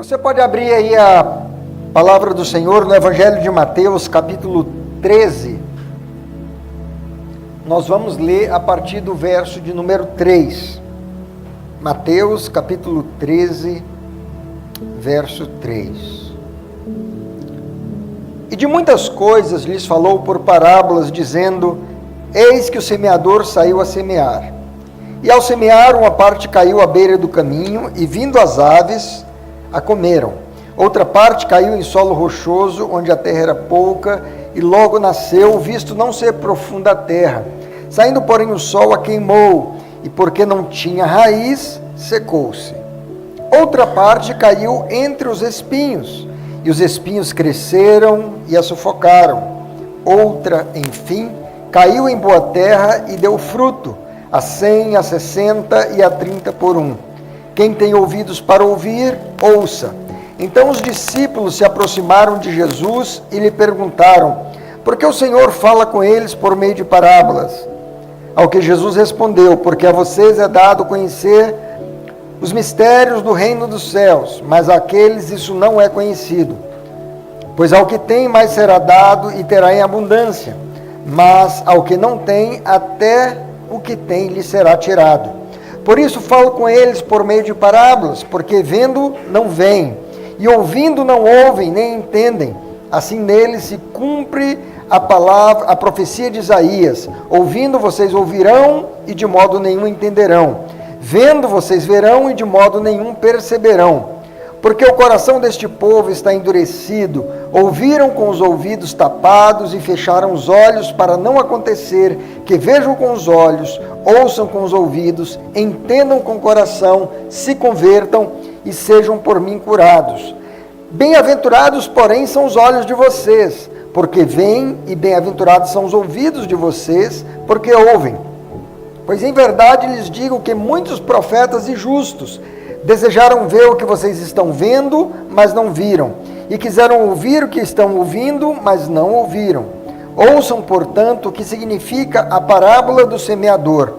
Você pode abrir aí a palavra do Senhor no Evangelho de Mateus, capítulo 13. Nós vamos ler a partir do verso de número 3. Mateus, capítulo 13, verso 3. E de muitas coisas lhes falou por parábolas, dizendo: Eis que o semeador saiu a semear. E ao semear, uma parte caiu à beira do caminho, e vindo as aves, a comeram. Outra parte caiu em solo rochoso, onde a terra era pouca, e logo nasceu, visto não ser profunda a terra. Saindo, porém, o sol a queimou, e porque não tinha raiz, secou-se. Outra parte caiu entre os espinhos, e os espinhos cresceram e a sufocaram. Outra, enfim, caiu em boa terra e deu fruto, a 100, a 60 e a 30 por um. Quem tem ouvidos para ouvir, ouça. Então os discípulos se aproximaram de Jesus e lhe perguntaram: por que o Senhor fala com eles por meio de parábolas? Ao que Jesus respondeu: porque a vocês é dado conhecer os mistérios do reino dos céus, mas àqueles isso não é conhecido. Pois ao que tem mais será dado e terá em abundância, mas ao que não tem, até o que tem lhe será tirado. Por isso falo com eles por meio de parábolas, porque vendo não veem, e ouvindo não ouvem, nem entendem. Assim neles se cumpre a palavra, a profecia de Isaías: ouvindo vocês ouvirão e de modo nenhum entenderão. Vendo vocês verão e de modo nenhum perceberão. Porque o coração deste povo está endurecido, ouviram com os ouvidos tapados e fecharam os olhos, para não acontecer que vejam com os olhos, ouçam com os ouvidos, entendam com o coração, se convertam e sejam por mim curados. Bem-aventurados, porém, são os olhos de vocês, porque veem, e bem-aventurados são os ouvidos de vocês, porque ouvem. Pois em verdade lhes digo que muitos profetas e justos desejaram ver o que vocês estão vendo, mas não viram, e quiseram ouvir o que estão ouvindo, mas não ouviram. Ouçam, portanto, o que significa a parábola do semeador.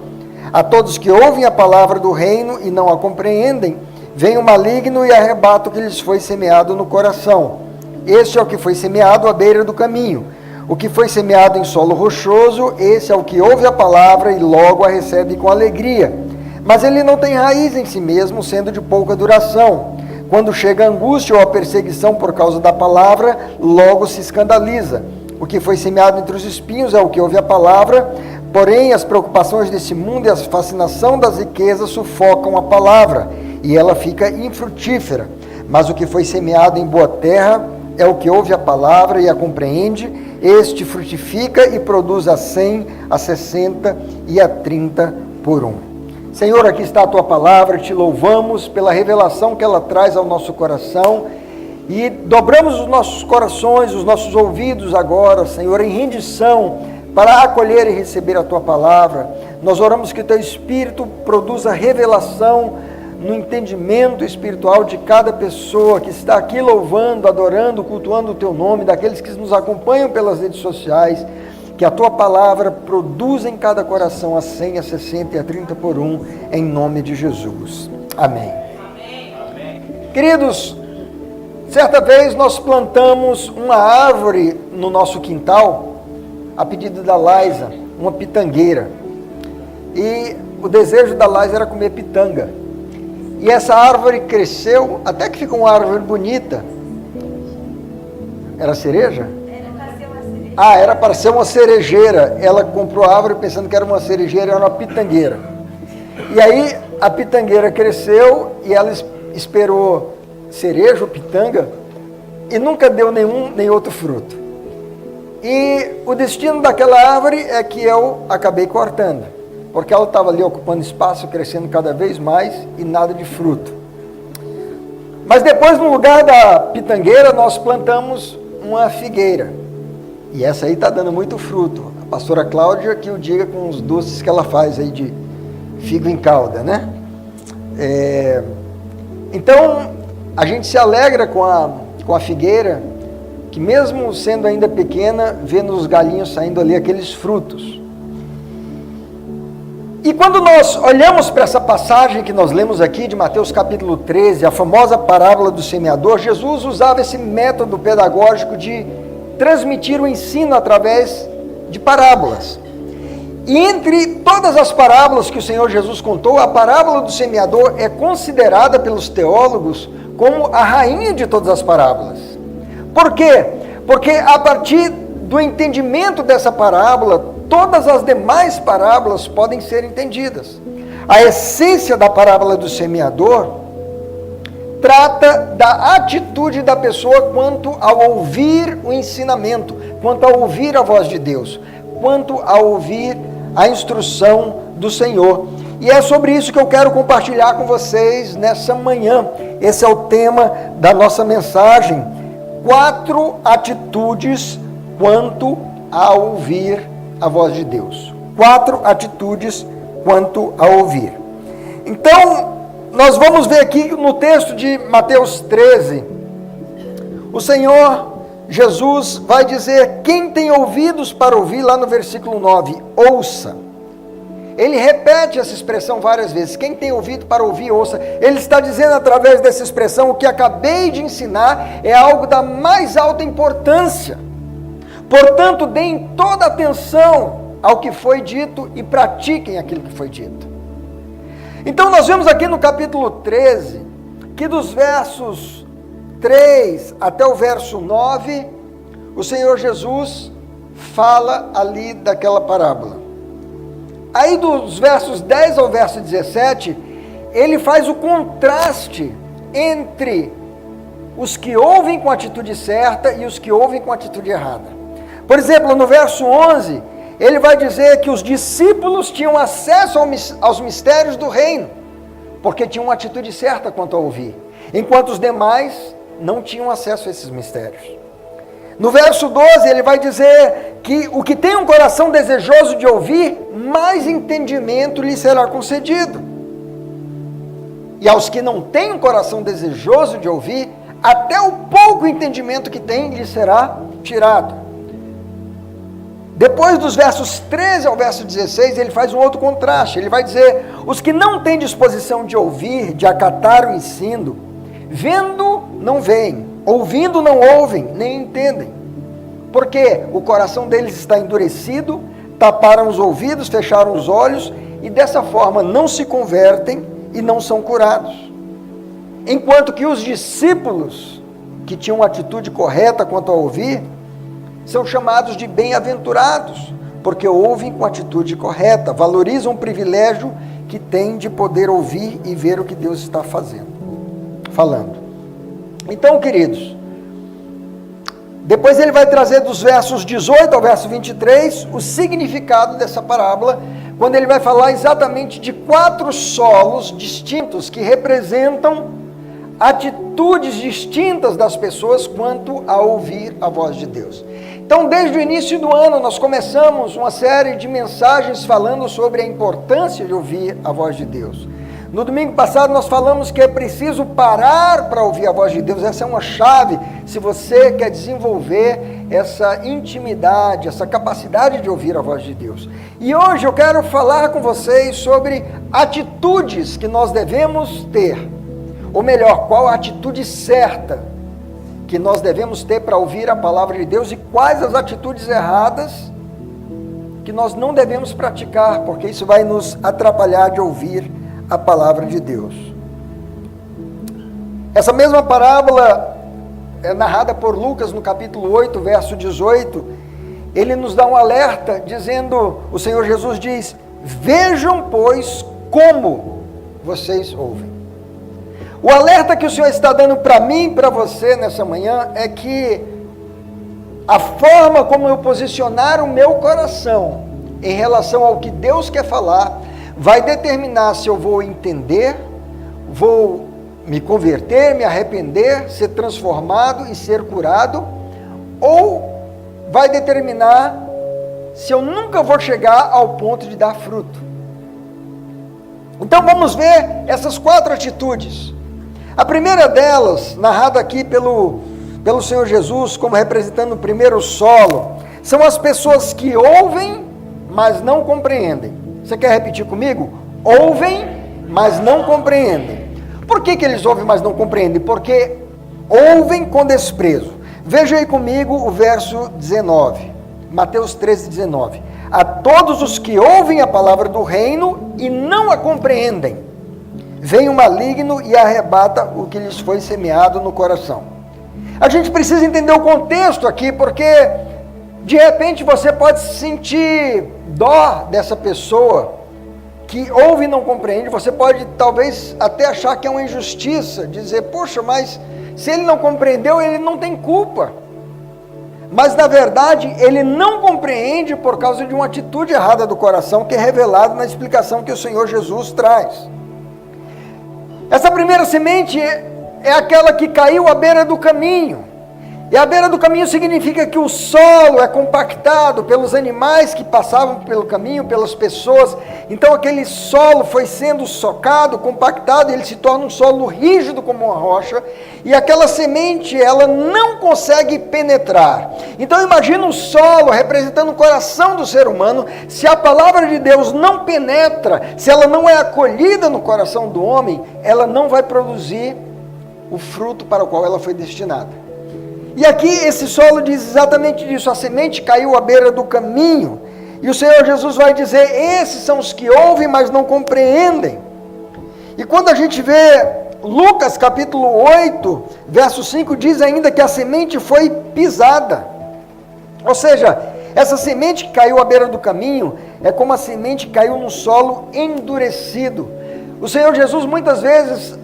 A todos que ouvem a palavra do reino e não a compreendem, vem o maligno e arrebata o que lhes foi semeado no coração. Este é o que foi semeado à beira do caminho. O que foi semeado em solo rochoso, esse é o que ouve a palavra e logo a recebe com alegria. Mas ele não tem raiz em si mesmo, sendo de pouca duração. Quando chega a angústia ou a perseguição por causa da palavra, logo se escandaliza. O que foi semeado entre os espinhos é o que ouve a palavra, porém as preocupações desse mundo e a fascinação das riquezas sufocam a palavra, e ela fica infrutífera. Mas o que foi semeado em boa terra é o que ouve a palavra e a compreende. Este frutifica e produz a 100, a 60 e a 30 por um. Senhor, aqui está a Tua palavra, te louvamos pela revelação que ela traz ao nosso coração e dobramos os nossos corações, os nossos ouvidos agora, Senhor, em rendição para acolher e receber a Tua palavra. Nós oramos que Teu Espírito produza revelação no entendimento espiritual de cada pessoa que está aqui louvando, adorando, cultuando o Teu nome, daqueles que nos acompanham pelas redes sociais. Que a Tua palavra produza em cada coração a 100, a 60 e a 30 por um, em nome de Jesus. Amém. Amém. Queridos, certa vez nós plantamos uma árvore no nosso quintal, a pedido da Laisa, uma pitangueira. E o desejo da Laisa era comer pitanga. E essa árvore cresceu, até que ficou uma árvore bonita. Era cereja? Era para ser uma cerejeira. Ela comprou a árvore pensando que era uma cerejeira, era uma pitangueira. E aí a pitangueira cresceu e ela esperou cereja ou pitanga e nunca deu nenhum nem outro fruto. E o destino daquela árvore é que eu acabei cortando, porque ela estava ali ocupando espaço, crescendo cada vez mais e nada de fruto. Mas depois, no lugar da pitangueira, nós plantamos uma figueira. E essa aí está dando muito fruto. A pastora Cláudia que o diga com os doces que ela faz aí de figo em calda, né? Então, a gente se alegra com a figueira, que mesmo sendo ainda pequena, vendo os galinhos saindo ali aqueles frutos. E quando nós olhamos para essa passagem que nós lemos aqui de Mateus capítulo 13, a famosa parábola do semeador, Jesus usava esse método pedagógico de transmitir o ensino através de parábolas. E entre todas as parábolas que o Senhor Jesus contou, a parábola do semeador é considerada pelos teólogos como a rainha de todas as parábolas. Por quê? Porque a partir do entendimento dessa parábola, todas as demais parábolas podem ser entendidas. A essência da parábola do semeador trata da atitude da pessoa quanto ao ouvir o ensinamento, quanto ao ouvir a voz de Deus, quanto ao ouvir a instrução do Senhor. E é sobre isso que eu quero compartilhar com vocês nessa manhã. Esse é o tema da nossa mensagem. 4 atitudes quanto a ouvir a voz de Deus. 4 atitudes quanto a ouvir. Então, nós vamos ver aqui no texto de Mateus 13, o Senhor Jesus vai dizer: quem tem ouvidos para ouvir, lá no versículo 9, ouça. Ele repete essa expressão várias vezes: quem tem ouvido para ouvir, ouça. Ele está dizendo através dessa expressão: o que acabei de ensinar é algo da mais alta importância. Portanto, deem toda atenção ao que foi dito e pratiquem aquilo que foi dito. Então nós vemos aqui no capítulo 13, que dos versos 3 até o verso 9, o Senhor Jesus fala ali daquela parábola. Aí dos versos 10 ao verso 17, ele faz o contraste entre os que ouvem com a atitude certa e os que ouvem com a atitude errada. Por exemplo, no verso 11, ele vai dizer que os discípulos tinham acesso aos mistérios do reino, porque tinham uma atitude certa quanto a ouvir, enquanto os demais não tinham acesso a esses mistérios. No verso 12, ele vai dizer que o que tem um coração desejoso de ouvir, mais entendimento lhe será concedido. E aos que não têm um coração desejoso de ouvir, até o pouco entendimento que tem lhe será tirado. Depois dos versos 13 ao verso 16, ele faz um outro contraste. Ele vai dizer: os que não têm disposição de ouvir, de acatar o ensino, vendo, não veem, ouvindo, não ouvem, nem entendem. Porque o coração deles está endurecido, taparam os ouvidos, fecharam os olhos, e dessa forma não se convertem e não são curados. Enquanto que os discípulos, que tinham uma atitude correta quanto a ouvir, são chamados de bem-aventurados, porque ouvem com atitude correta, valorizam o privilégio que têm de poder ouvir e ver o que Deus está falando. Então, queridos, depois ele vai trazer dos versos 18 ao verso 23 o significado dessa parábola, quando ele vai falar exatamente de 4 solos distintos que representam atitudes distintas das pessoas quanto a ouvir a voz de Deus. Então, desde o início do ano, nós começamos uma série de mensagens falando sobre a importância de ouvir a voz de Deus. No domingo passado, nós falamos que é preciso parar para ouvir a voz de Deus. Essa é uma chave se você quer desenvolver essa intimidade, essa capacidade de ouvir a voz de Deus. E hoje eu quero falar com vocês sobre atitudes que nós devemos ter. Ou melhor, qual a atitude certa que nós devemos ter para ouvir a palavra de Deus e quais as atitudes erradas que nós não devemos praticar, porque isso vai nos atrapalhar de ouvir a palavra de Deus. Essa mesma parábola é narrada por Lucas no capítulo 8, verso 18. Ele nos dá um alerta dizendo, o Senhor Jesus diz: vejam, pois, como vocês ouvem. O alerta que o Senhor está dando para mim e para você nessa manhã é que a forma como eu posicionar o meu coração em relação ao que Deus quer falar vai determinar se eu vou entender, vou me converter, me arrepender, ser transformado e ser curado, ou vai determinar se eu nunca vou chegar ao ponto de dar fruto. Então vamos ver essas 4 atitudes. A primeira delas, narrada aqui pelo Senhor Jesus, como representando o primeiro solo, são as pessoas que ouvem, mas não compreendem. Você quer repetir comigo? Ouvem, mas não compreendem. Por que eles ouvem, mas não compreendem? Porque ouvem com desprezo. Veja aí comigo o verso 19. Mateus 13, 19. A todos os que ouvem a palavra do reino e não a compreendem, vem o maligno e arrebata o que lhes foi semeado no coração. A gente precisa entender o contexto aqui, porque de repente você pode sentir dó dessa pessoa que ouve e não compreende. Você pode talvez até achar que é uma injustiça, dizer, poxa, mas se ele não compreendeu, ele não tem culpa. Mas na verdade, ele não compreende por causa de uma atitude errada do coração, que é revelada na explicação que o Senhor Jesus traz. Essa primeira semente é aquela que caiu à beira do caminho. E à beira do caminho significa que o solo é compactado pelos animais que passavam pelo caminho, pelas pessoas. Então aquele solo foi sendo socado, compactado, e ele se torna um solo rígido como uma rocha. E aquela semente, ela não consegue penetrar. Então imagina um solo representando o coração do ser humano. Se a palavra de Deus não penetra, se ela não é acolhida no coração do homem, ela não vai produzir o fruto para o qual ela foi destinada. E aqui esse solo diz exatamente isso, a semente caiu à beira do caminho, e o Senhor Jesus vai dizer, esses são os que ouvem, mas não compreendem. E quando a gente vê Lucas capítulo 8, verso 5, diz ainda que a semente foi pisada. Ou seja, essa semente que caiu à beira do caminho, é como a semente que caiu no solo endurecido. O Senhor Jesus muitas vezes,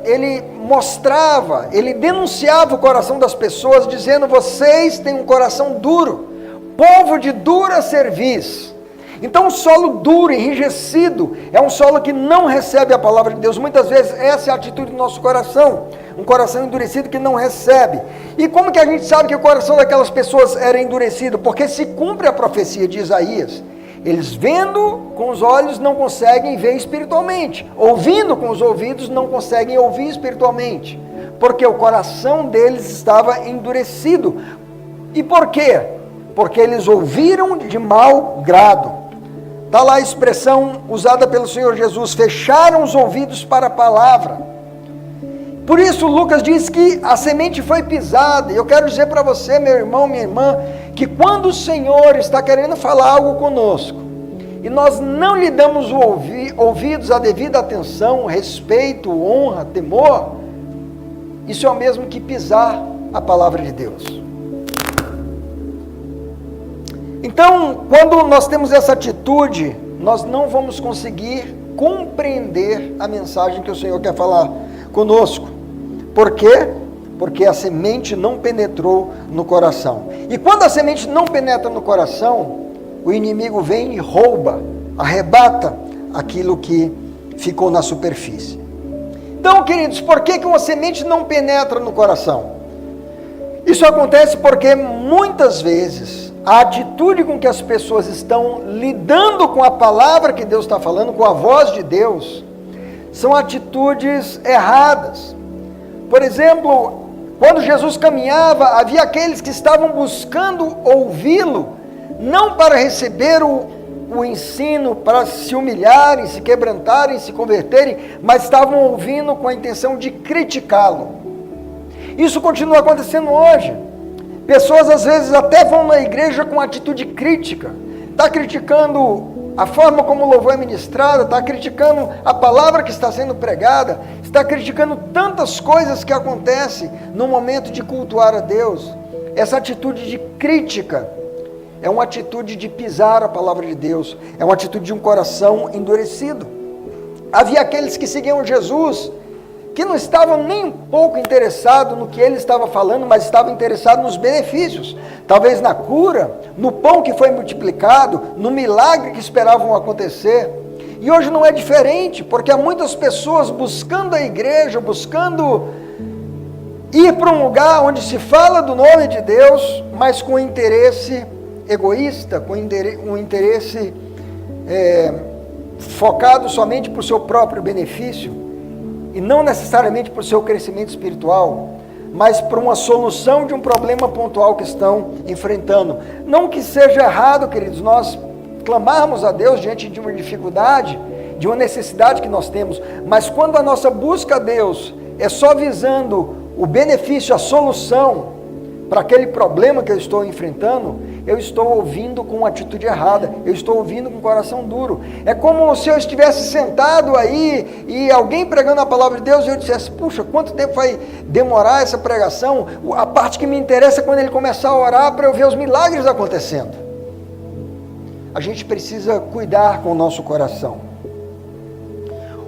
ele mostrava, ele denunciava o coração das pessoas, dizendo, vocês têm um coração duro, povo de dura cerviz. Então o solo duro, enrijecido, é um solo que não recebe a palavra de Deus. Muitas vezes essa é a atitude do nosso coração, um coração endurecido que não recebe. E como que a gente sabe que o coração daquelas pessoas era endurecido? Porque se cumpre a profecia de Isaías. Eles vendo com os olhos não conseguem ver espiritualmente, ouvindo com os ouvidos não conseguem ouvir espiritualmente, porque o coração deles estava endurecido. E por quê? Porque eles ouviram de mau grado. Está lá a expressão usada pelo Senhor Jesus, fecharam os ouvidos para a palavra. Por isso Lucas diz que a semente foi pisada. E eu quero dizer para você, meu irmão, minha irmã, que quando o Senhor está querendo falar algo conosco, e nós não lhe damos ouvidos a devida atenção, respeito, honra, temor, isso é o mesmo que pisar a palavra de Deus. Então, quando nós temos essa atitude, nós não vamos conseguir compreender a mensagem que o Senhor quer falar conosco. Por quê? Porque a semente não penetrou no coração. E quando a semente não penetra no coração, o inimigo vem e rouba, arrebata aquilo que ficou na superfície. Então, queridos, por que uma semente não penetra no coração? Isso acontece porque muitas vezes a atitude com que as pessoas estão lidando com a palavra que Deus está falando, com a voz de Deus, são atitudes erradas. Por exemplo, quando Jesus caminhava, havia aqueles que estavam buscando ouvi-lo, não para receber o ensino, para se humilharem, se quebrantarem, se converterem, mas estavam ouvindo com a intenção de criticá-lo. Isso continua acontecendo hoje. Pessoas às vezes até vão na igreja com atitude crítica, está criticando a forma como o louvor é ministrado, está criticando a palavra que está sendo pregada, está criticando tantas coisas que acontecem no momento de cultuar a Deus. Essa atitude de crítica é uma atitude de pisar a palavra de Deus, é uma atitude de um coração endurecido. Havia aqueles que seguiam Jesus, que não estavam nem um pouco interessados no que ele estava falando, mas estavam interessados nos benefícios, talvez na cura, no pão que foi multiplicado, no milagre que esperavam acontecer. E hoje não é diferente, porque há muitas pessoas buscando a igreja, buscando ir para um lugar onde se fala do nome de Deus, mas com interesse egoísta, com um interesse focado somente para o seu próprio benefício, e não necessariamente para o seu crescimento espiritual, mas para uma solução de um problema pontual que estão enfrentando. Não que seja errado, queridos, nós clamarmos a Deus diante de uma dificuldade, de uma necessidade que nós temos, mas quando a nossa busca a Deus é só visando o benefício, a solução para aquele problema que eu estou enfrentando, eu estou ouvindo com uma atitude errada, eu estou ouvindo com o coração duro. É como se eu estivesse sentado aí e alguém pregando a palavra de Deus e eu dissesse, puxa, quanto tempo vai demorar essa pregação? A parte que me interessa é quando ele começar a orar para eu ver os milagres acontecendo. A gente precisa cuidar com o nosso coração.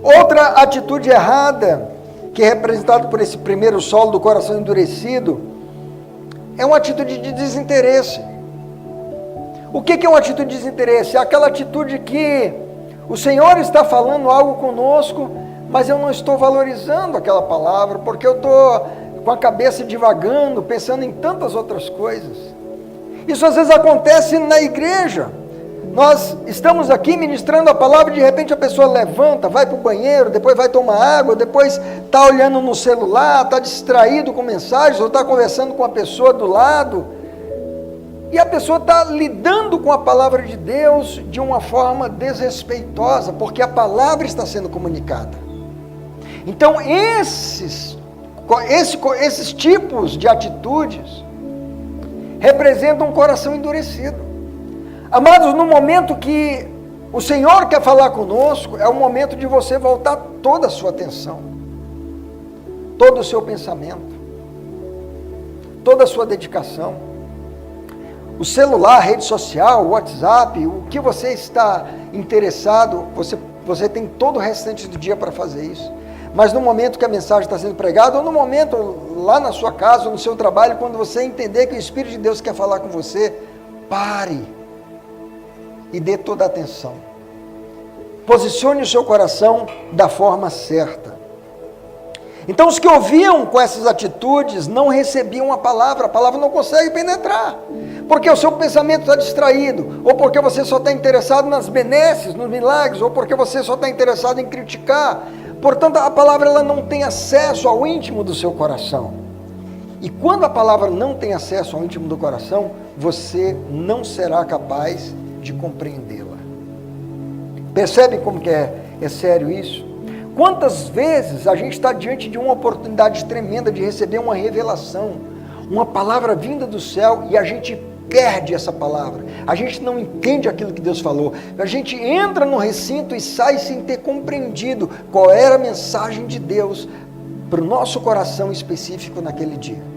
Outra atitude errada, que é representada por esse primeiro solo do coração endurecido, é uma atitude de desinteresse. O que é uma atitude de desinteresse? É aquela atitude que o Senhor está falando algo conosco, mas eu não estou valorizando aquela palavra, porque eu estou com a cabeça divagando, pensando em tantas outras coisas. Isso às vezes acontece na igreja. Nós estamos aqui ministrando a palavra e de repente a pessoa levanta, vai para o banheiro, depois vai tomar água, depois está olhando no celular, está distraído com mensagens, ou está conversando com a pessoa do lado, e a pessoa está lidando com a palavra de Deus de uma forma desrespeitosa, porque a palavra está sendo comunicada. Então esses tipos de atitudes representam um coração endurecido. Amados, no momento que o Senhor quer falar conosco, é o momento de você voltar toda a sua atenção, todo o seu pensamento, toda a sua dedicação. O celular, a rede social, o WhatsApp, o que você está interessado, você tem todo o restante do dia para fazer isso. Mas no momento que a mensagem está sendo pregada, ou no momento lá na sua casa, ou no seu trabalho, quando você entender que o Espírito de Deus quer falar com você, pare e dê toda a atenção. Posicione o seu coração da forma certa. Então os que ouviam com essas atitudes não recebiam a palavra não consegue penetrar, porque o seu pensamento está distraído, ou porque você só está interessado nas benesses, nos milagres, ou porque você só está interessado em criticar. Portanto, a palavra ela não tem acesso ao íntimo do seu coração. E quando a palavra não tem acesso ao íntimo do coração, você não será capaz de compreendê-la. Percebe como que é sério isso? Quantas vezes a gente está diante de uma oportunidade tremenda de receber uma revelação, uma palavra vinda do céu, e a gente perde essa palavra, a gente não entende aquilo que Deus falou, a gente entra no recinto e sai sem ter compreendido qual era a mensagem de Deus para o nosso coração específico naquele dia.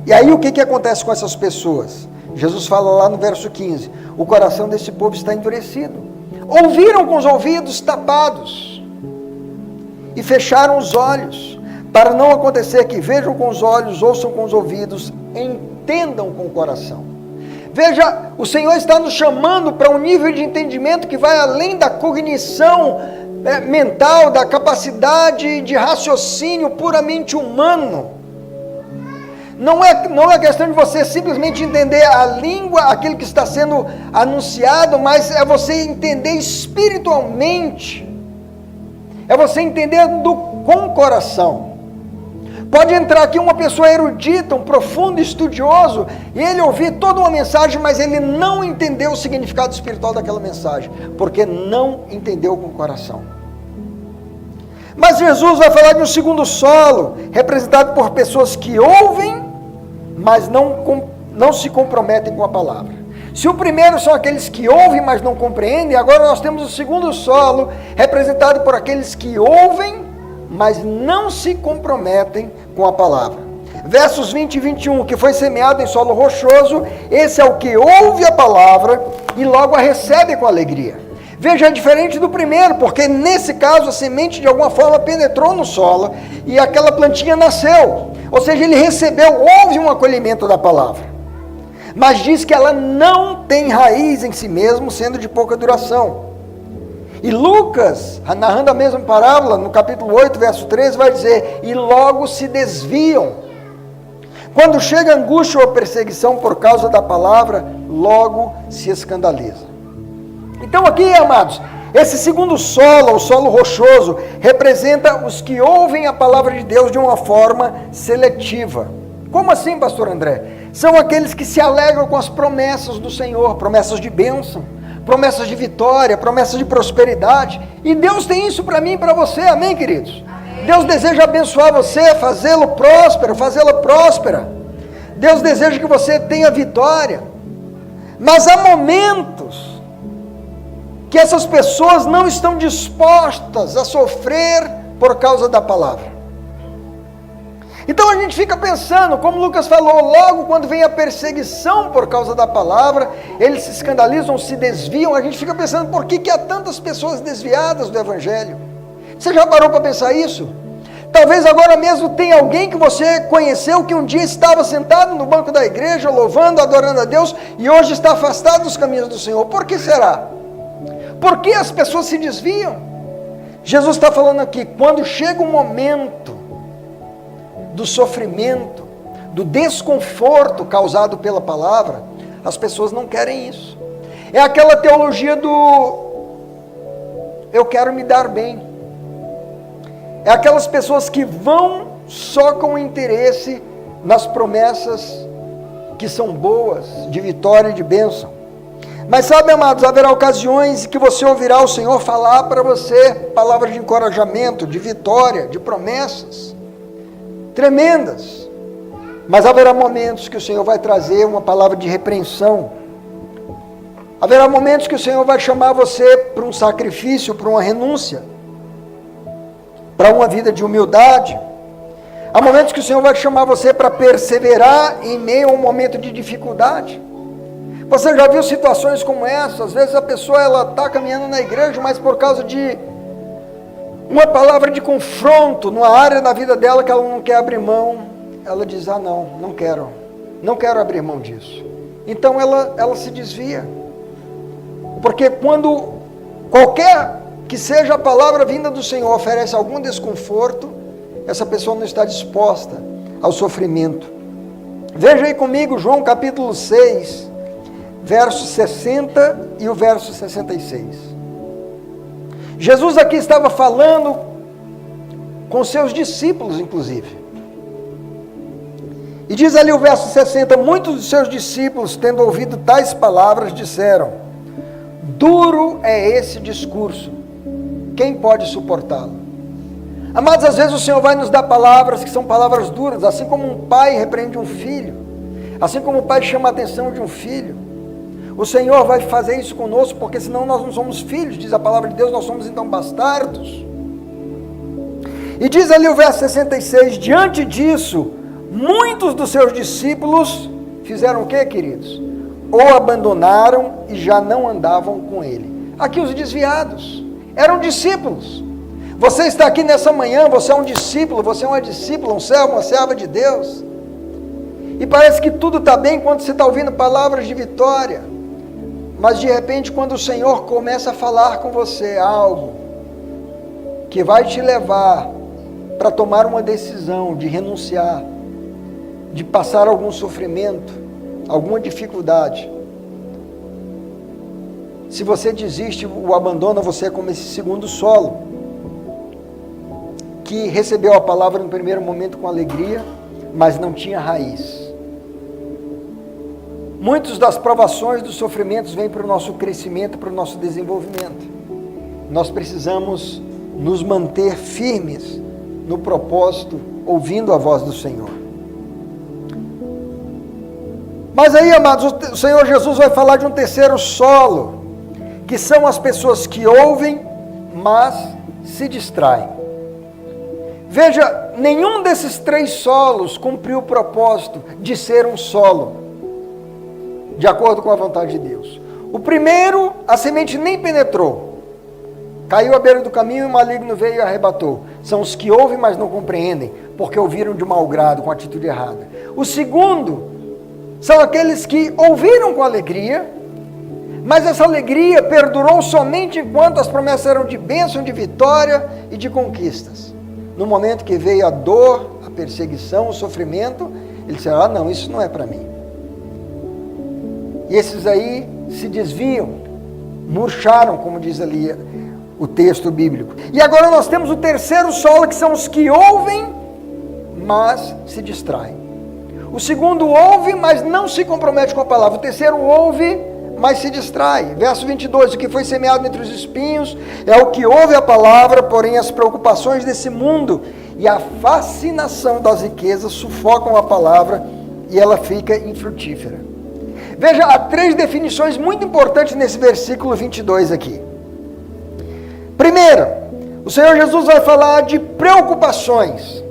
E aí o que acontece com essas pessoas? Jesus fala lá no verso 15, o coração desse povo está endurecido. Ouviram com os ouvidos tapados e fecharam os olhos, para não acontecer que vejam com os olhos, ouçam com os ouvidos, entendam com o coração. Veja, o Senhor está nos chamando para um nível de entendimento que vai além da cognição mental, da capacidade de raciocínio puramente humano. Não é questão de você simplesmente entender a língua, aquilo que está sendo anunciado, mas é você entender espiritualmente. É você entender com o coração. Pode entrar aqui uma pessoa erudita, um profundo estudioso, e ele ouvir toda uma mensagem, mas ele não entendeu o significado espiritual daquela mensagem, porque não entendeu com o coração. Mas Jesus vai falar de um segundo solo, representado por pessoas que ouvem, mas não se comprometem com a palavra. Se o primeiro são aqueles que ouvem, mas não compreendem, agora nós temos o segundo solo, representado por aqueles que ouvem, mas não se comprometem com a palavra. Versos 20 e 21, que foi semeado em solo rochoso, esse é o que ouve a palavra e logo a recebe com alegria. Veja, é diferente do primeiro, porque nesse caso a semente de alguma forma penetrou no solo e aquela plantinha nasceu. Ou seja, ele recebeu, houve um acolhimento da palavra. Mas diz que ela não tem raiz em si mesmo, sendo de pouca duração. E Lucas, narrando a mesma parábola, no capítulo 8, verso 13, vai dizer, e logo se desviam. Quando chega a angústia ou a perseguição por causa da palavra, logo se escandaliza. Então aqui, amados, esse segundo solo, o solo rochoso, representa os que ouvem a palavra de Deus de uma forma seletiva. Como assim, pastor André? São aqueles que se alegram com as promessas do Senhor, promessas de bênção, promessas de vitória, promessas de prosperidade. E Deus tem isso para mim e para você, amém, queridos? Amém. Deus deseja abençoar você, fazê-lo próspero, fazê-la próspera. Deus deseja que você tenha vitória. Mas há momentos que essas pessoas não estão dispostas a sofrer por causa da palavra. Então a gente fica pensando, como Lucas falou, logo quando vem a perseguição por causa da palavra, eles se escandalizam, se desviam, a gente fica pensando, por que há tantas pessoas desviadas do Evangelho? Você já parou para pensar isso? Talvez agora mesmo tenha alguém que você conheceu, que um dia estava sentado no banco da igreja, louvando, adorando a Deus, e hoje está afastado dos caminhos do Senhor. Por que será? Por que as pessoas se desviam? Jesus está falando aqui, quando chega o momento do sofrimento, do desconforto causado pela palavra, as pessoas não querem isso. É aquela teologia do eu quero me dar bem. É aquelas pessoas que vão só com interesse nas promessas que são boas, de vitória e de bênção. Mas sabe, amados, haverá ocasiões que você ouvirá o Senhor falar para você palavras de encorajamento, de vitória, de promessas tremendas, mas haverá momentos que o Senhor vai trazer uma palavra de repreensão, haverá momentos que o Senhor vai chamar você para um sacrifício, para uma renúncia, para uma vida de humildade, há momentos que o Senhor vai chamar você para perseverar em meio a um momento de dificuldade. Você já viu situações como essa? Às vezes a pessoa está caminhando na igreja, mas por causa de uma palavra de confronto numa área da vida dela que ela não quer abrir mão, ela diz, não quero abrir mão disso. Então ela se desvia. Porque quando qualquer que seja a palavra vinda do Senhor oferece algum desconforto, essa pessoa não está disposta ao sofrimento. Veja aí comigo João capítulo 6, verso 60 e o verso 66. Jesus aqui estava falando com seus discípulos, inclusive. E diz ali o verso 60, muitos dos seus discípulos, tendo ouvido tais palavras, disseram, duro é esse discurso, quem pode suportá-lo? Amados, às vezes o Senhor vai nos dar palavras que são palavras duras, assim como um pai repreende um filho, assim como o pai chama a atenção de um filho. O Senhor vai fazer isso conosco, porque senão nós não somos filhos, diz a palavra de Deus, nós somos então bastardos. E diz ali o verso 66, diante disso, muitos dos seus discípulos fizeram o que, queridos? Ou abandonaram e já não andavam com ele. Aqui os desviados, eram discípulos. Você está aqui nessa manhã, você é um discípulo, você é uma discípula, um servo, uma serva de Deus. E parece que tudo está bem quando você está ouvindo palavras de vitória. Mas de repente, quando o Senhor começa a falar com você algo que vai te levar para tomar uma decisão de renunciar, de passar algum sofrimento, alguma dificuldade, se você desiste, o abandona, você é como esse segundo solo, que recebeu a palavra no primeiro momento com alegria, mas não tinha raiz. Muitas das provações, dos sofrimentos vêm para o nosso crescimento, para o nosso desenvolvimento. Nós precisamos nos manter firmes no propósito, ouvindo a voz do Senhor. Mas aí, amados, o Senhor Jesus vai falar de um terceiro solo, que são as pessoas que ouvem, mas se distraem. Veja, nenhum desses três solos cumpriu o propósito de ser um solo, de acordo com a vontade de Deus. O primeiro, a semente nem penetrou, caiu à beira do caminho e o maligno veio e arrebatou. São os que ouvem, mas não compreendem, porque ouviram de mau grado, com atitude errada. O segundo, são aqueles que ouviram com alegria, mas essa alegria perdurou somente enquanto as promessas eram de bênção, de vitória e de conquistas. No momento que veio a dor, a perseguição, o sofrimento, eles disseram, não, isso não é para mim. E esses aí se desviam, murcharam, como diz ali o texto bíblico. E agora nós temos o terceiro solo, que são os que ouvem, mas se distraem. O segundo ouve, mas não se compromete com a palavra. O terceiro ouve, mas se distrai. Verso 22, o que foi semeado entre os espinhos é o que ouve a palavra, porém as preocupações desse mundo e a fascinação das riquezas sufocam a palavra e ela fica infrutífera. Veja, há 3 definições muito importantes nesse versículo 22 aqui. Primeiro, o Senhor Jesus vai falar de preocupações.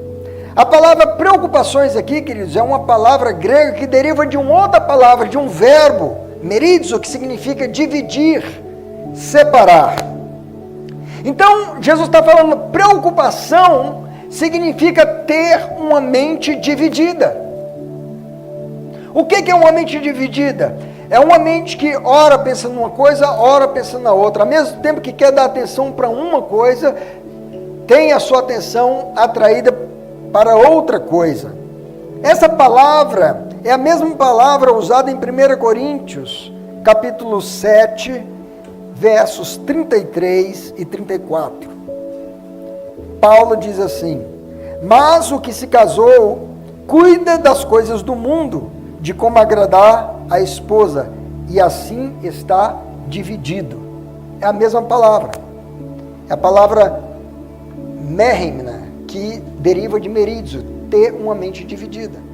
A palavra preocupações aqui, queridos, é uma palavra grega que deriva de uma outra palavra, de um verbo, merizo, que significa dividir, separar. Então, Jesus está falando, preocupação significa ter uma mente dividida. O que é uma mente dividida? É uma mente que ora pensa numa coisa, ora pensa na outra. Ao mesmo tempo que quer dar atenção para uma coisa, tem a sua atenção atraída para outra coisa. Essa palavra é a mesma palavra usada em 1 Coríntios, capítulo 7, versos 33 e 34. Paulo diz assim: mas o que se casou cuida das coisas do mundo, de como agradar a esposa, e assim está dividido. É a mesma palavra. É a palavra merhemna, que deriva de merizo, ter uma mente dividida.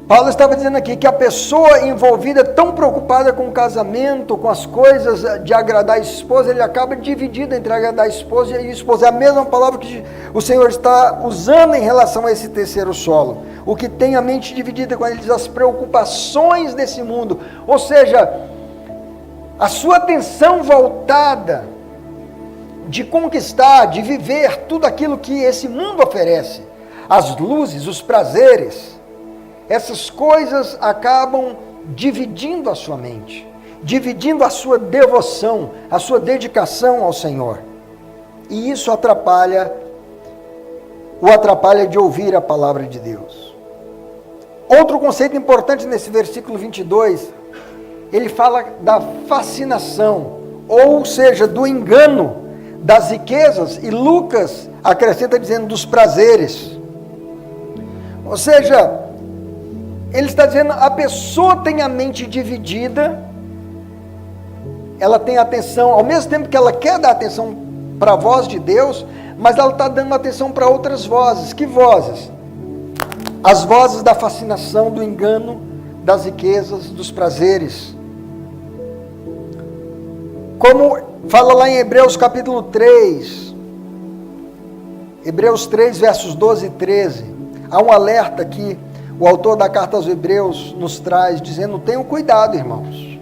Paulo estava dizendo aqui que a pessoa envolvida, tão preocupada com o casamento, com as coisas de agradar a esposa, ele acaba dividido entre agradar a esposa e a esposa. É a mesma palavra que o Senhor está usando em relação a esse terceiro solo. O que tem a mente dividida, quando ele diz as preocupações desse mundo, ou seja, a sua atenção voltada de conquistar, de viver tudo aquilo que esse mundo oferece, as luzes, os prazeres, essas coisas acabam dividindo a sua mente, dividindo a sua devoção, a sua dedicação ao Senhor. E isso o atrapalha de ouvir a palavra de Deus. Outro conceito importante nesse versículo 22, ele fala da fascinação, ou seja, do engano das riquezas, e Lucas acrescenta dizendo dos prazeres. Ou seja, ele está dizendo, a pessoa tem a mente dividida, ela tem atenção, ao mesmo tempo que ela quer dar atenção para a voz de Deus, mas ela está dando atenção para outras vozes. Que vozes? As vozes da fascinação, do engano, das riquezas, dos prazeres. Como fala lá em Hebreus capítulo 3, Hebreus 3, versos 12 e 13, há um alerta que o autor da carta aos Hebreus nos traz, dizendo, tenham cuidado, irmãos,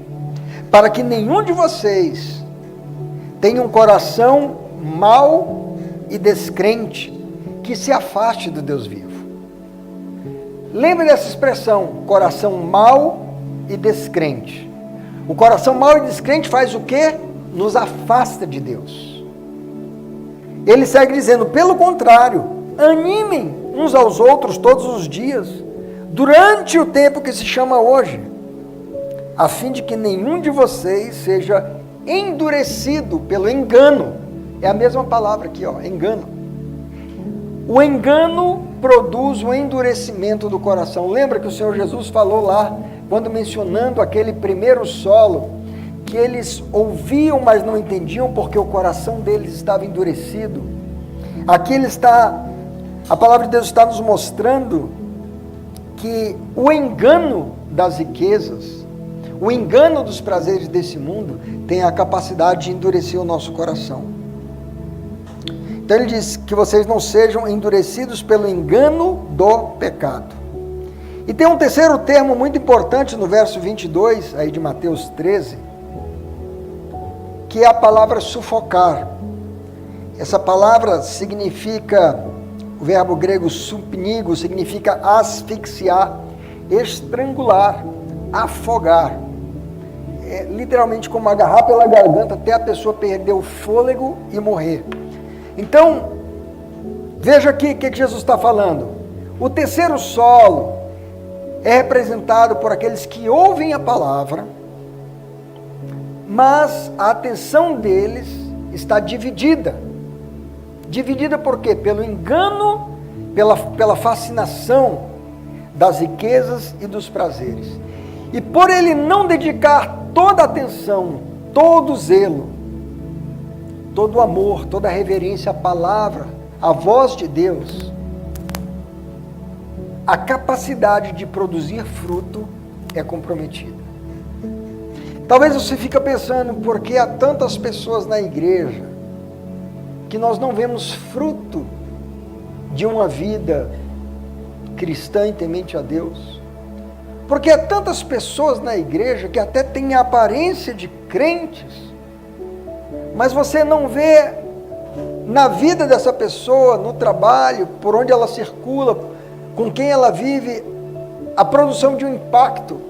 para que nenhum de vocês tenha um coração mau e descrente, que se afaste do Deus vivo. Lembre dessa expressão, coração mau e descrente. O coração mau e descrente faz o quê? Nos afasta de Deus. Ele segue dizendo, pelo contrário, animem uns aos outros todos os dias, durante o tempo que se chama hoje, a fim de que nenhum de vocês seja endurecido pelo engano. É a mesma palavra aqui, ó, engano. O engano produz o endurecimento do coração. Lembra que o Senhor Jesus falou lá, quando mencionando aquele primeiro solo, que eles ouviam, mas não entendiam, porque o coração deles estava endurecido. Aqui a palavra de Deus está nos mostrando que o engano das riquezas, o engano dos prazeres desse mundo, tem a capacidade de endurecer o nosso coração. Então ele diz que vocês não sejam endurecidos pelo engano do pecado. E tem um terceiro termo muito importante no verso 22, aí de Mateus 13, que é a palavra sufocar. Essa palavra significa, o verbo grego supnigo, significa asfixiar, estrangular, afogar. É literalmente como agarrar pela garganta até a pessoa perder o fôlego e morrer. Então, veja aqui o que Jesus está falando. O terceiro solo é representado por aqueles que ouvem a palavra, mas a atenção deles está dividida. Dividida por quê? Pelo engano, pela fascinação das riquezas e dos prazeres. E por ele não dedicar toda a atenção, todo o zelo, todo o amor, toda a reverência à palavra, à voz de Deus, a capacidade de produzir fruto é comprometida. Talvez você fique pensando, por que há tantas pessoas na igreja que nós não vemos fruto de uma vida cristã e temente a Deus? Porque há tantas pessoas na igreja que até têm a aparência de crentes, mas você não vê na vida dessa pessoa, no trabalho, por onde ela circula, com quem ela vive, a produção de um impacto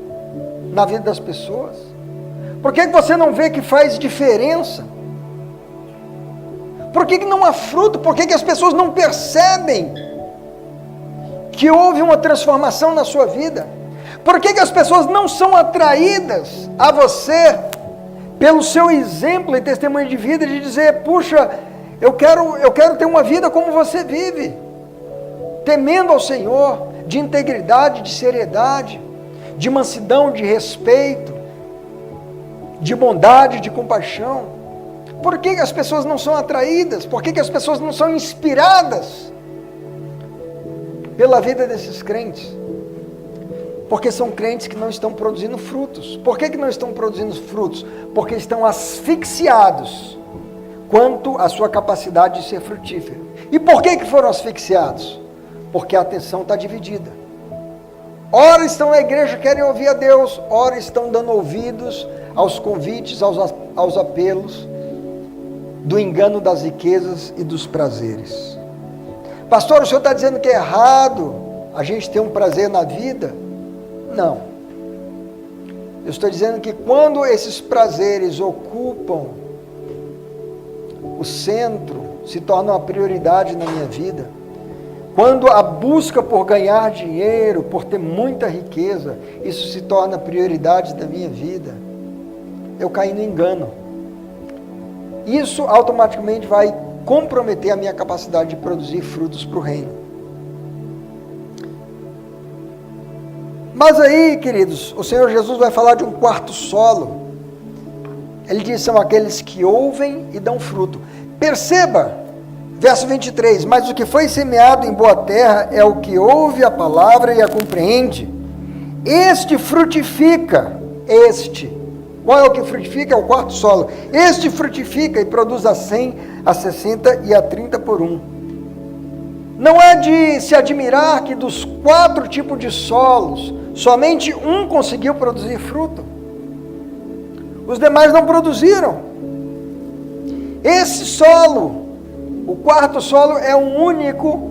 na vida das pessoas. Por que você não vê que faz diferença? Por que não há fruto? Por que as pessoas não percebem que houve uma transformação na sua vida? Por que as pessoas não são atraídas a você pelo seu exemplo e testemunho de vida, de dizer, puxa, eu quero ter uma vida como você vive, temendo ao Senhor, de integridade, de seriedade, de mansidão, de respeito, de bondade, de compaixão? Por que as pessoas não são atraídas? Por que as pessoas não são inspiradas pela vida desses crentes? Porque são crentes que não estão produzindo frutos. Por que não estão produzindo frutos? Porque estão asfixiados quanto à sua capacidade de ser frutífero. E por que foram asfixiados? Porque a atenção está dividida. Ora estão na igreja, querem ouvir a Deus, ora estão dando ouvidos aos convites, aos apelos do engano das riquezas e dos prazeres. Pastor, o senhor está dizendo que é errado a gente ter um prazer na vida? Não. Eu estou dizendo que quando esses prazeres ocupam o centro, se tornam a prioridade na minha vida, quando a busca por ganhar dinheiro, por ter muita riqueza, isso se torna prioridade da minha vida, eu caí no engano. Isso automaticamente vai comprometer a minha capacidade de produzir frutos para o reino. Mas aí, queridos, o Senhor Jesus vai falar de um quarto solo. Ele diz, são aqueles que ouvem e dão fruto. Perceba, verso 23, mas o que foi semeado em boa terra é o que ouve a palavra e a compreende. Este frutifica, Qual é o que frutifica? É o quarto solo. Este frutifica e produz a 100, a 60 e a 30 por um. Não é de se admirar que dos 4 tipos de solos, somente um conseguiu produzir fruto. Os demais não produziram. Esse solo, o quarto solo, é o único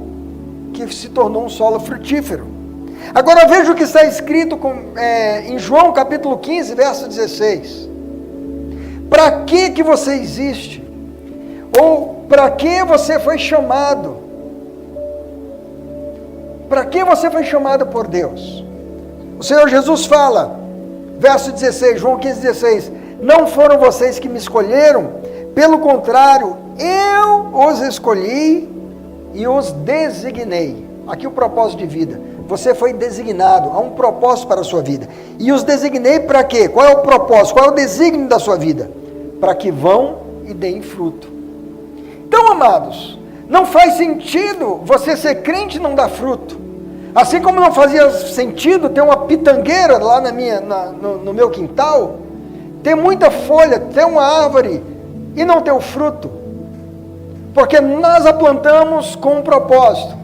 que se tornou um solo frutífero. Agora veja o que está escrito em João capítulo 15, verso 16. Para que você existe? Ou para que você foi chamado? Para que você foi chamado por Deus? O Senhor Jesus fala, verso 16, João 15, 16, não foram vocês que me escolheram, pelo contrário, eu os escolhi e os designei. Aqui o propósito de vida. Você foi designado, há um propósito para a sua vida. E os designei para quê? Qual é o propósito? Qual é o desígnio da sua vida? Para que vão e deem fruto. Então, amados, não faz sentido você ser crente e não dar fruto. Assim como não fazia sentido ter uma pitangueira lá no meu quintal, ter muita folha, ter uma árvore e não ter o fruto. Porque nós a plantamos com um propósito.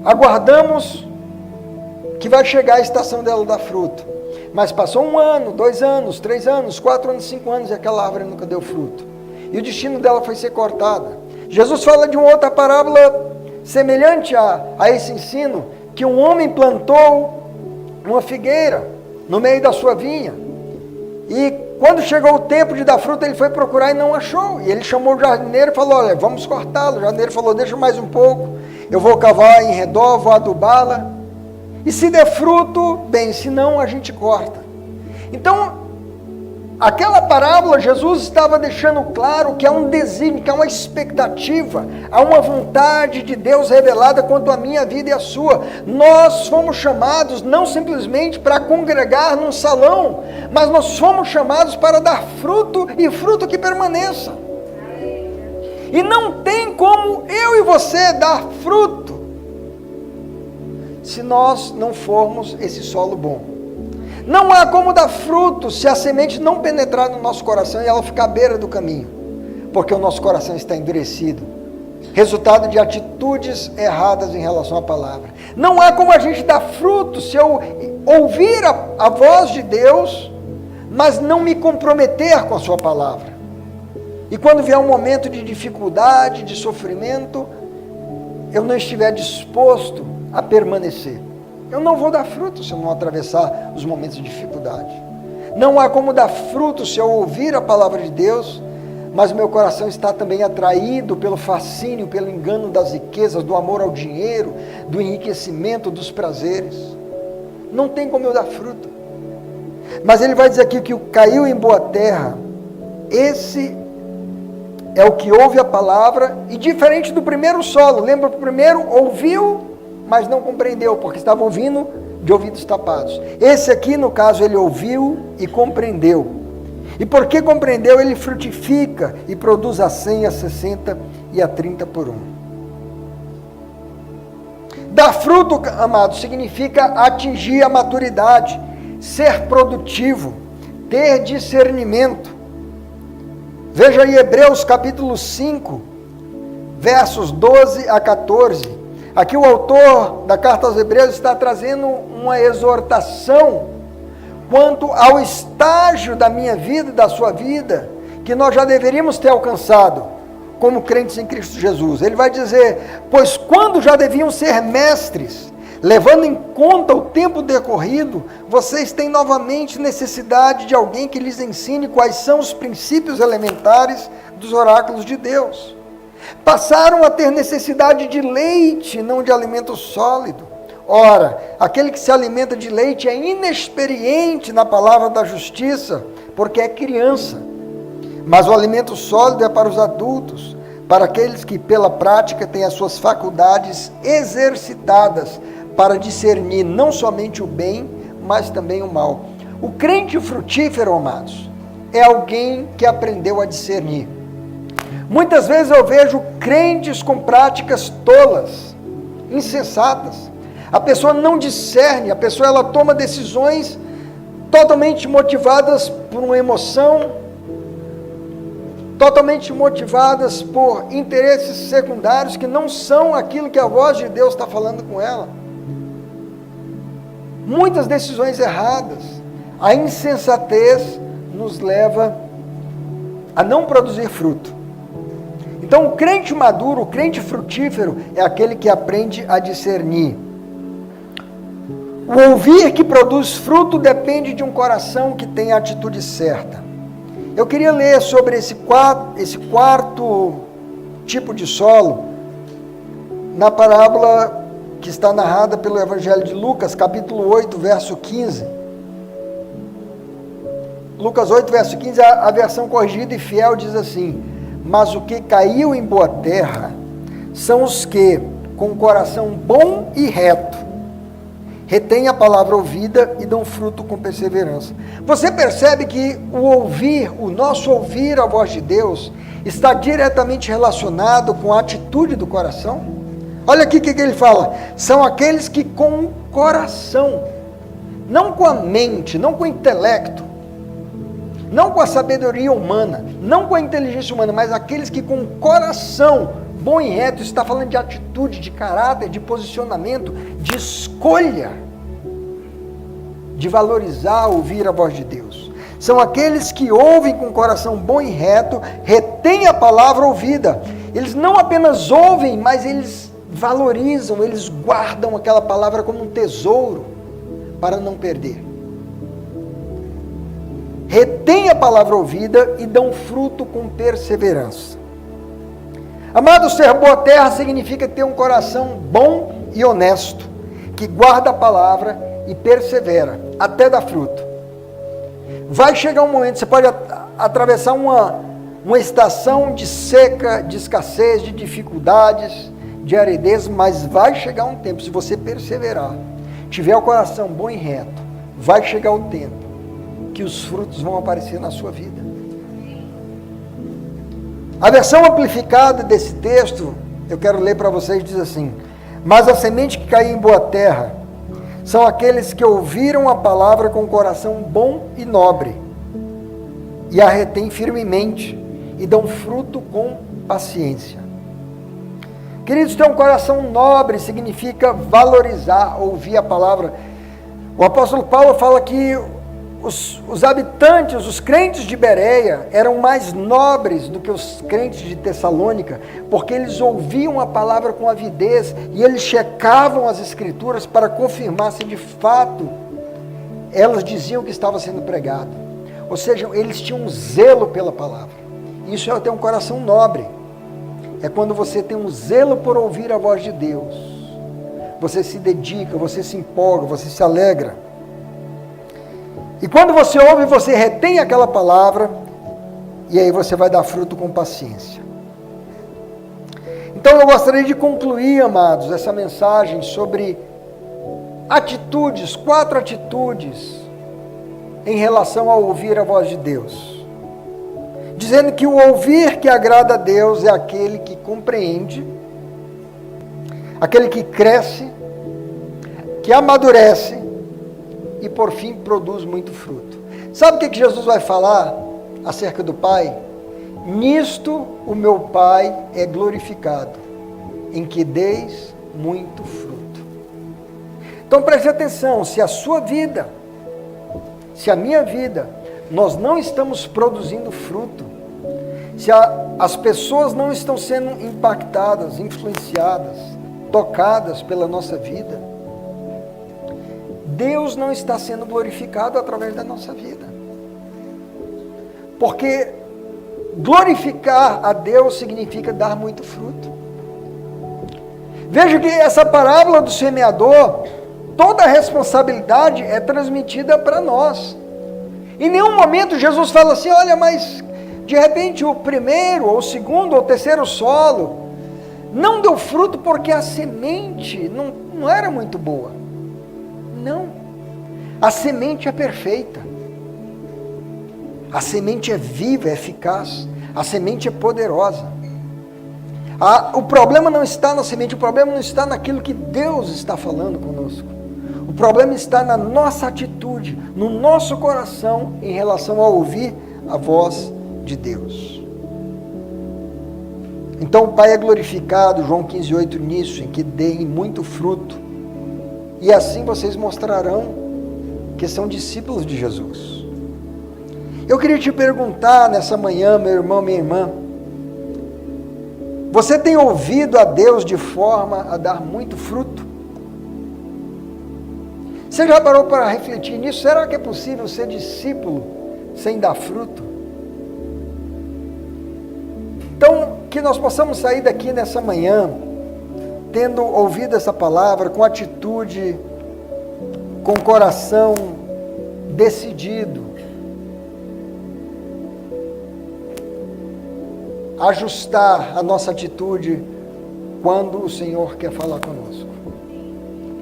Aguardamos que vai chegar a estação dela dar fruto. Mas passou 1 ano, 2 anos, 3 anos, 4 anos, 5 anos e aquela árvore nunca deu fruto. E o destino dela foi ser cortada. Jesus fala de uma outra parábola semelhante a esse ensino, que um homem plantou uma figueira no meio da sua vinha. E quando chegou o tempo de dar fruto, ele foi procurar e não achou. E ele chamou o jardineiro e falou, olha, vamos cortá-lo. O jardineiro falou, deixa mais um pouco, eu vou cavar em redor, vou adubá-la. E se der fruto, bem, se não, a gente corta. Então, Aquela parábola, Jesus estava deixando claro que há um desígnio, que há uma expectativa, há uma vontade de Deus revelada quanto à minha vida e à sua. Nós fomos chamados não simplesmente para congregar num salão, mas nós fomos chamados para dar fruto e fruto que permaneça. E não tem como eu e você dar fruto se nós não formos esse solo bom. Não há como dar fruto se a semente não penetrar no nosso coração e ela ficar à beira do caminho, porque o nosso coração está endurecido, resultado de atitudes erradas em relação à palavra. Não há como a gente dar fruto se eu ouvir a voz de Deus, mas não me comprometer com a sua palavra. E quando vier um momento de dificuldade, de sofrimento, eu não estiver disposto a permanecer. Eu não vou dar fruto se eu não atravessar os momentos de dificuldade. Não há como dar fruto se eu ouvir a palavra de Deus, mas meu coração está também atraído pelo fascínio, pelo engano das riquezas, do amor ao dinheiro, do enriquecimento, dos prazeres. Não tem como eu dar fruto. Mas ele vai dizer aqui que o caiu em boa terra, esse é o que ouve a palavra, e diferente do primeiro solo, lembra, o primeiro ouviu, mas não compreendeu, porque estava ouvindo de ouvidos tapados. Esse aqui, no caso, ele ouviu e compreendeu. E porque compreendeu, ele frutifica e produz a 100, a 60 e a 30 por 1. Dar fruto, amados, significa atingir a maturidade, ser produtivo, ter discernimento. Veja aí Hebreus capítulo 5, versos 12 a 14. Aqui o autor da carta aos Hebreus está trazendo uma exortação quanto ao estágio da minha vida e da sua vida, que nós já deveríamos ter alcançado como crentes em Cristo Jesus. Ele vai dizer, pois quando já deviam ser mestres, levando em conta o tempo decorrido, vocês têm novamente necessidade de alguém que lhes ensine quais são os princípios elementares dos oráculos de Deus. Passaram a ter necessidade de leite, não de alimento sólido. Ora, aquele que se alimenta de leite é inexperiente na palavra da justiça, porque é criança. Mas o alimento sólido é para os adultos, para aqueles que pela prática têm as suas faculdades exercitadas para discernir não somente o bem, mas também o mal. O crente frutífero, amados, é alguém que aprendeu a discernir. Muitas vezes eu vejo crentes com práticas tolas, insensatas. A pessoa não discerne, a pessoa ela toma decisões totalmente motivadas por uma emoção, totalmente motivadas por interesses secundários que não são aquilo que a voz de Deus está falando com ela. Muitas decisões erradas. A insensatez nos leva a não produzir fruto. Então, o crente maduro, o crente frutífero, é aquele que aprende a discernir. O ouvir que produz fruto depende de um coração que tem a atitude certa. Eu queria ler sobre esse quarto tipo de solo, na parábola que está narrada pelo Evangelho de Lucas, capítulo 8, verso 15. Lucas 8, verso 15, a versão corrigida e fiel diz assim: mas o que caiu em boa terra são os que, com o coração bom e reto, retêm a palavra ouvida e dão fruto com perseverança. Você percebe que o nosso ouvir a voz de Deus, está diretamente relacionado com a atitude do coração? Olha aqui o que ele fala: são aqueles que com o coração, não com a mente, não com o intelecto, não com a sabedoria humana, não com a inteligência humana, mas aqueles que com o coração bom e reto, está falando de atitude, de caráter, de posicionamento, de escolha, de valorizar, ouvir a voz de Deus. São aqueles que ouvem com o coração bom e reto, retêm a palavra ouvida. Eles não apenas ouvem, mas eles valorizam, eles guardam aquela palavra como um tesouro, para não perder. Retém a palavra ouvida e dão fruto com perseverança. Amado, ser boa terra significa ter um coração bom e honesto, que guarda a palavra e persevera, até dar fruto. Vai chegar um momento, você pode atravessar uma estação de seca, de escassez, de dificuldades, de aridez, mas vai chegar um tempo, se você perseverar, tiver o coração bom e reto, vai chegar o tempo que os frutos vão aparecer na sua vida. A versão amplificada desse texto, eu quero ler para vocês, diz assim: mas a semente que caiu em boa terra são aqueles que ouviram a palavra com o coração bom e nobre, e a retêm firmemente, e dão fruto com paciência. Queridos, ter um coração nobre significa valorizar, ouvir a palavra. O apóstolo Paulo fala que os habitantes, os crentes de Bereia, eram mais nobres do que os crentes de Tessalônica, porque eles ouviam a palavra com avidez, e eles checavam as escrituras para confirmar se de fato elas diziam que estava sendo pregado. Ou seja, eles tinham um zelo pela palavra. Isso é ter um coração nobre. É quando você tem um zelo por ouvir a voz de Deus. Você se dedica, você se empolga, você se alegra. E quando você ouve, você retém aquela palavra, e aí você vai dar fruto com paciência. Então eu gostaria de concluir, amados, essa mensagem sobre atitudes, 4 atitudes em relação a ouvir a voz de Deus. Dizendo que o ouvir que agrada a Deus é aquele que compreende, aquele que cresce, que amadurece e por fim produz muito fruto. Sabe o que Jesus vai falar acerca do Pai? Nisto o meu Pai é glorificado, em que deis muito fruto. Então preste atenção, se a sua vida, se a minha vida, nós não estamos produzindo fruto, se as pessoas não estão sendo impactadas, influenciadas, tocadas pela nossa vida, Deus não está sendo glorificado através da nossa vida. Porque glorificar a Deus significa dar muito fruto. Veja que essa parábola do semeador, toda a responsabilidade é transmitida para nós. Em nenhum momento Jesus fala assim: olha, mas de repente o primeiro, ou o segundo, ou o terceiro solo não deu fruto porque a semente não era muito boa. Não, a semente é perfeita, a semente é viva, é eficaz, a semente é poderosa. O problema não está na semente, o problema não está naquilo que Deus está falando conosco. O problema está na nossa atitude, no nosso coração em relação a ouvir a voz de Deus. Então o Pai é glorificado, João 15:8, nisso, em que deem muito fruto, e assim vocês mostrarão que são discípulos de Jesus. Eu queria te perguntar nessa manhã, meu irmão, minha irmã, você tem ouvido a Deus de forma a dar muito fruto? Você já parou para refletir nisso? Será que é possível ser discípulo sem dar fruto? Então, que nós possamos sair daqui nessa manhã, tendo ouvido essa palavra, com atitude, com coração decidido, ajustar a nossa atitude quando o Senhor quer falar conosco.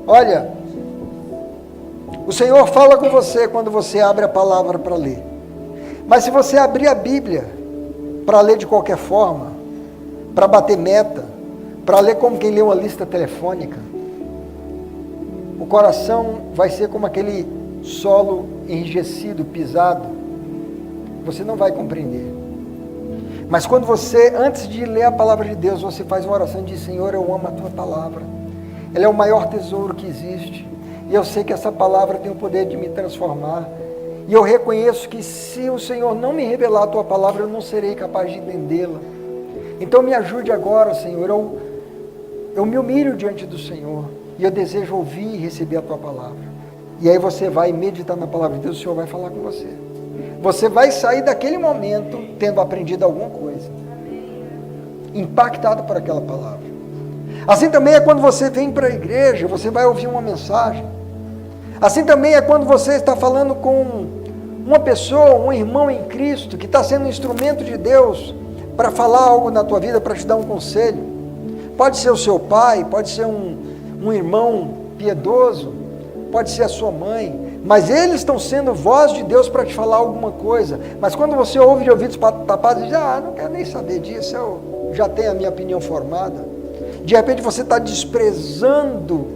Olha, o Senhor fala com você quando você abre a palavra para ler. Mas se você abrir a Bíblia para ler de qualquer forma, para bater meta, para ler como quem lê uma lista telefônica, o coração vai ser como aquele solo enrijecido, pisado. Você não vai compreender. Mas quando você, antes de ler a palavra de Deus, você faz uma oração e diz: Senhor, eu amo a tua palavra. Ela é o maior tesouro que existe. E eu sei que essa palavra tem o poder de me transformar. E eu reconheço que se o Senhor não me revelar a tua palavra, eu não serei capaz de entendê-la. Então me ajude agora, Senhor. Eu me humilho diante do Senhor. E eu desejo ouvir e receber a tua palavra. E aí você vai meditar na palavra de Deus, o Senhor vai falar com você. Você vai sair daquele momento tendo aprendido alguma coisa, impactado por aquela palavra. Assim também é quando você vem para a igreja, você vai ouvir uma mensagem. Assim também é quando você está falando com uma pessoa, um irmão em Cristo, que está sendo um instrumento de Deus para falar algo na tua vida, para te dar um conselho. Pode ser o seu pai, pode ser um irmão piedoso, pode ser a sua mãe, mas eles estão sendo voz de Deus para te falar alguma coisa. Mas quando você ouve de ouvidos tapados, diz, não quero nem saber disso, eu já tenho a minha opinião formada. De repente você está desprezando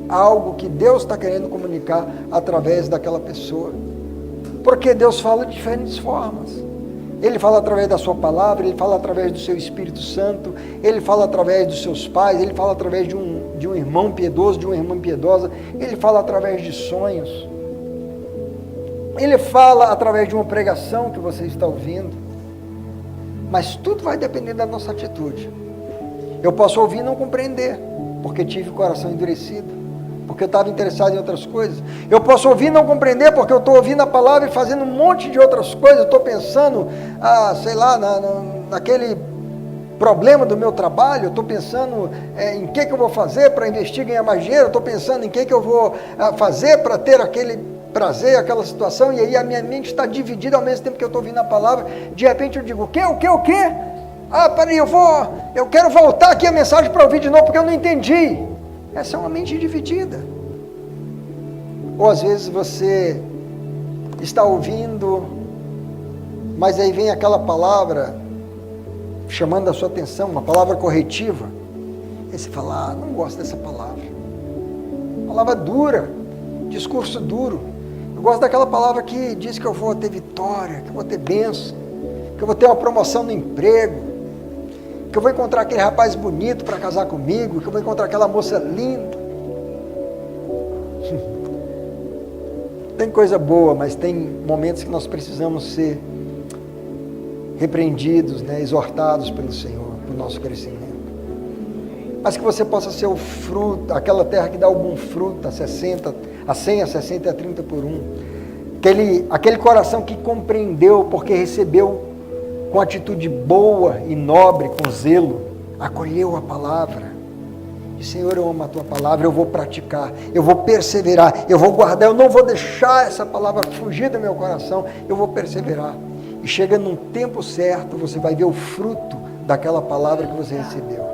algo que Deus está querendo comunicar através daquela pessoa. Porque Deus fala de diferentes formas. Ele fala através da sua palavra, Ele fala através do seu Espírito Santo, Ele fala através dos seus pais, Ele fala através de um irmão piedoso, de uma irmã piedosa, Ele fala através de sonhos, Ele fala através de uma pregação que você está ouvindo. Mas tudo vai depender da nossa atitude. Eu posso ouvir e não compreender, porque tive o coração endurecido, porque eu estava interessado em outras coisas. Eu posso ouvir e não compreender, porque eu estou ouvindo a palavra e fazendo um monte de outras coisas. Estou pensando, naquele problema do meu trabalho. Estou pensando em que eu vou fazer para investir e ganhar mais dinheiro. Estou pensando em que eu vou fazer para ter aquele prazer, aquela situação. E aí a minha mente está dividida ao mesmo tempo que eu estou ouvindo a palavra. De repente eu digo, o quê? Peraí, eu quero voltar aqui a mensagem para ouvir de novo, porque eu não entendi. Essa é uma mente dividida. Ou às vezes você está ouvindo, mas aí vem aquela palavra chamando a sua atenção, uma palavra corretiva. Aí você fala, não gosto dessa palavra. Palavra dura, discurso duro. Eu gosto daquela palavra que diz que eu vou ter vitória, que eu vou ter bênção, que eu vou ter uma promoção no emprego, que eu vou encontrar aquele rapaz bonito para casar comigo, que eu vou encontrar aquela moça linda. Tem coisa boa, mas tem momentos que nós precisamos ser repreendidos, exortados pelo Senhor, para o nosso crescimento. Mas que você possa ser o fruto, aquela terra que dá algum fruto, a 60, a 100, a 60 e a 30 por um. Aquele coração que compreendeu, porque recebeu com atitude boa e nobre, com zelo, acolheu a palavra. E Senhor, eu amo a tua palavra, eu vou praticar, eu vou perseverar, eu vou guardar, eu não vou deixar essa palavra fugir do meu coração, eu vou perseverar. E chega num tempo certo, você vai ver o fruto daquela palavra que você recebeu.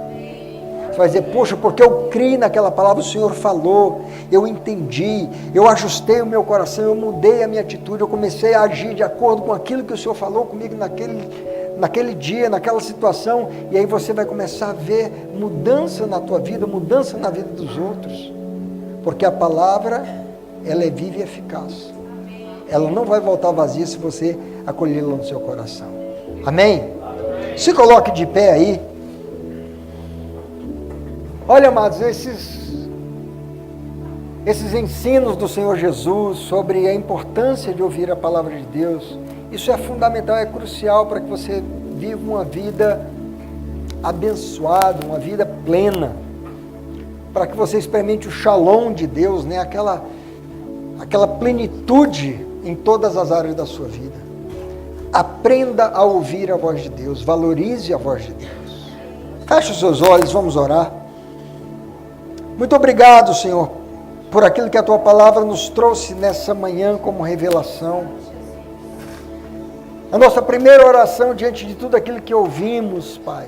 Você vai dizer, poxa, porque eu criei naquela palavra, o Senhor falou, eu entendi, eu ajustei o meu coração, eu mudei a minha atitude, eu comecei a agir de acordo com aquilo que o Senhor falou comigo naquele dia, naquela situação, e aí você vai começar a ver mudança na tua vida, mudança na vida dos outros, porque a palavra, ela é viva e eficaz. Ela não vai voltar vazia se você acolhê-la no seu coração. Amém? Se coloque de pé aí. Olha, amados, esses ensinos do Senhor Jesus sobre a importância de ouvir a palavra de Deus, isso é fundamental, é crucial para que você viva uma vida abençoada, uma vida plena, para que você experimente o shalom de Deus, aquela plenitude em todas as áreas da sua vida. Aprenda a ouvir a voz de Deus, valorize a voz de Deus. Feche os seus olhos, vamos orar. Muito obrigado, Senhor, por aquilo que a tua palavra nos trouxe nessa manhã como revelação. A nossa primeira oração diante de tudo aquilo que ouvimos, Pai,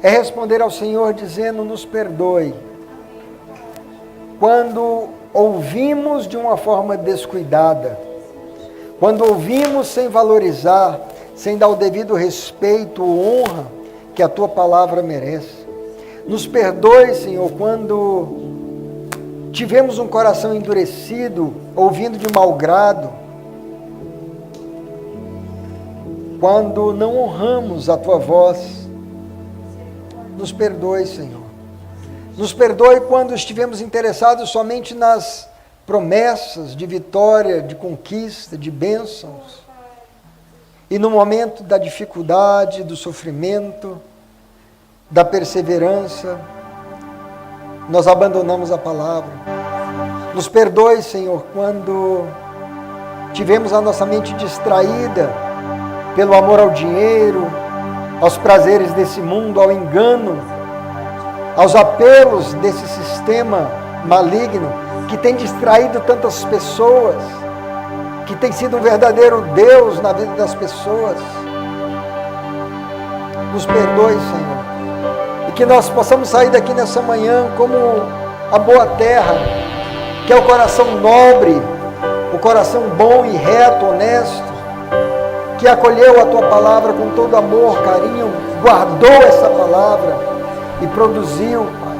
é responder ao Senhor dizendo, nos perdoe, quando ouvimos de uma forma descuidada, quando ouvimos sem valorizar, sem dar o devido respeito ou honra que a tua palavra merece. Nos perdoe, Senhor, quando tivemos um coração endurecido, ouvindo de mau grado, quando não honramos a tua voz. Nos perdoe, Senhor. Nos perdoe quando estivemos interessados somente nas promessas de vitória, de conquista, de bênçãos. E no momento da dificuldade, do sofrimento, da perseverança, nós abandonamos a palavra. Nos perdoe, Senhor, quando tivemos a nossa mente distraída pelo amor ao dinheiro, aos prazeres desse mundo, ao engano, aos apelos desse sistema maligno que tem distraído tantas pessoas. que tem sido um verdadeiro Deus na vida das pessoas. Nos perdoe, Senhor, e que nós possamos sair daqui nessa manhã como a boa terra, que é o coração nobre, o coração bom e reto, honesto, que acolheu a Tua palavra com todo amor, carinho, guardou essa palavra e produziu, Pai,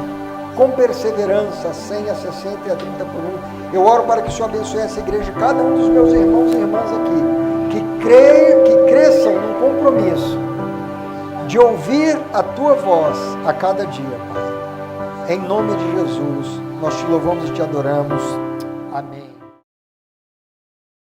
com perseverança, a 100, a 60 e a 30 por um. Eu oro para que o Senhor abençoe essa igreja, cada um dos meus irmãos e irmãs aqui, que cresçam num compromisso de ouvir a Tua voz a cada dia, Pai. Em nome de Jesus, nós te louvamos e te adoramos. Amém.